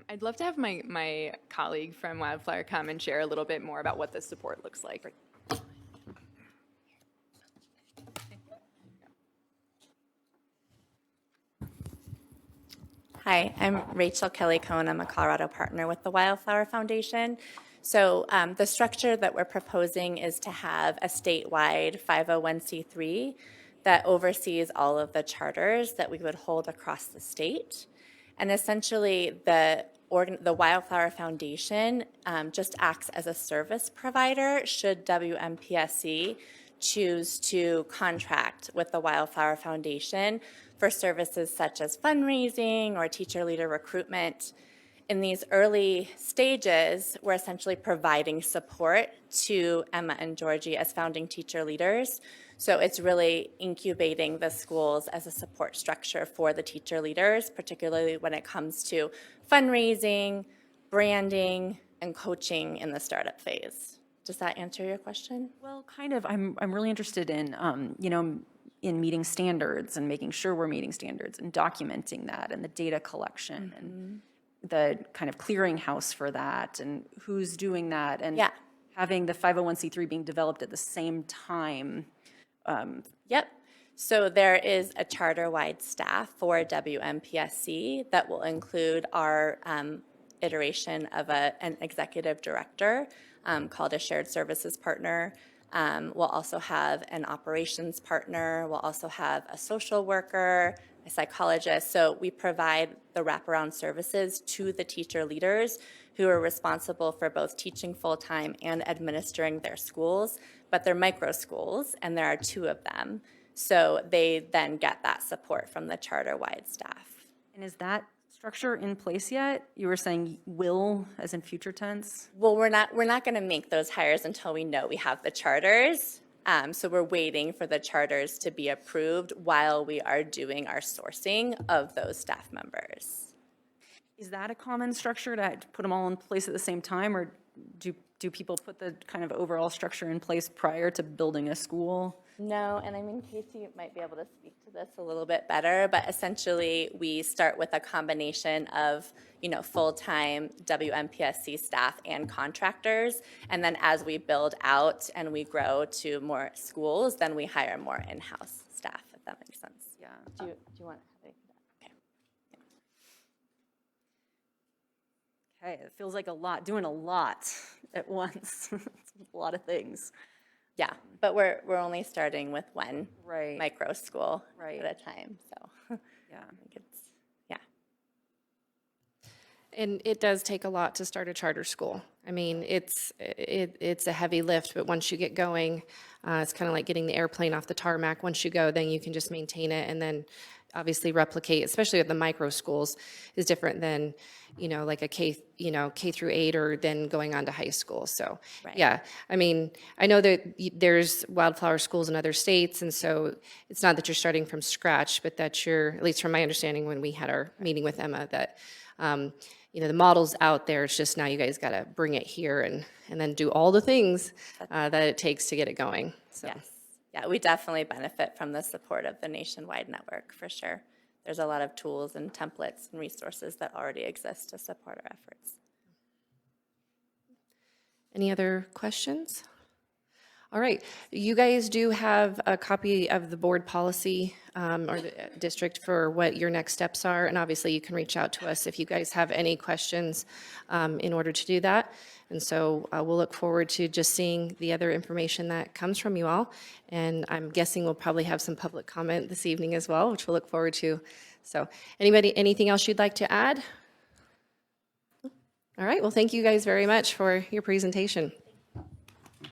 I'd love to have my colleague from Wildflower come and share a little bit more about what the support looks like. Hi, I'm Rachel Kelly-Cohn. I'm a Colorado partner with the Wildflower Foundation. So the structure that we're proposing is to have a statewide 501c3 that oversees all of the charters that we would hold across the state. And essentially, the Wildflower Foundation just acts as a service provider should WMPSC choose to contract with the Wildflower Foundation for services such as fundraising or teacher leader recruitment. In these early stages, we're essentially providing support to Emma and Georgie as founding teacher leaders. So it's really incubating the schools as a support structure for the teacher leaders, particularly when it comes to fundraising, branding, and coaching in the startup phase. Does that answer your question? Well, kind of. I'm really interested in, in meeting standards and making sure we're meeting standards and documenting that and the data collection and the kind of clearinghouse for that and who's doing that and having the 501c3 being developed at the same time. Yep. So there is a charter-wide staff for WMPSC that will include our iteration of an executive director called a shared services partner. We'll also have an operations partner. We'll also have a social worker, a psychologist. So we provide the wraparound services to the teacher leaders who are responsible for both teaching full-time and administering their schools, but they're micro schools, and there are 2 of them. So they then get that support from the charter-wide staff. And is that structure in place yet? You were saying will, as in future tense? Well, we're not going to make those hires until we know we have the charters. So we're waiting for the charters to be approved while we are doing our sourcing of those staff members. Is that a common structure to put them all in place at the same time, or do people put the kind of overall structure in place prior to building a school? No, and I mean, Casey might be able to speak to this a little bit better, but essentially we start with a combination of, full-time WMPSC staff and contractors, and then as we build out and we grow to more schools, then we hire more in-house staff, if that makes sense. Yeah. Do you want to? Okay, it feels like a lot, doing a lot at once. It's a lot of things. Yeah, but we're only starting with one Right. micro school Right. at a time, so Yeah. I think it's, And it does take a lot to start a charter school. I mean, it's a heavy lift, but once you get going, it's kind of like getting the airplane off the tarmac. Once you go, then you can just maintain it and then obviously replicate, especially at the micro schools, is different than, like a K through 8 or then going on to high school. So, yeah, I mean, I know that there's wildflower schools in other states, and so it's not that you're starting from scratch, but that you're, at least from my understanding when we had our meeting with Emma, that, the model's out there. It's just now you guys got to bring it here and then do all the things that it takes to get it going. So. yes. Yeah, we definitely benefit from the support of the nationwide network, for sure. There's a lot of tools and templates and resources that already exist to support our efforts. Any other questions? All right, you guys do have a copy of the board policy or the district for what your next steps are, and obviously you can reach out to us if you guys have any questions in order to do that. And so we'll look forward to just seeing the other information that comes from you all, and I'm guessing we'll probably have some public comment this evening as well, which we'll look forward to. So anybody, anything else you'd like to add? All right, well, thank you guys very much for your presentation.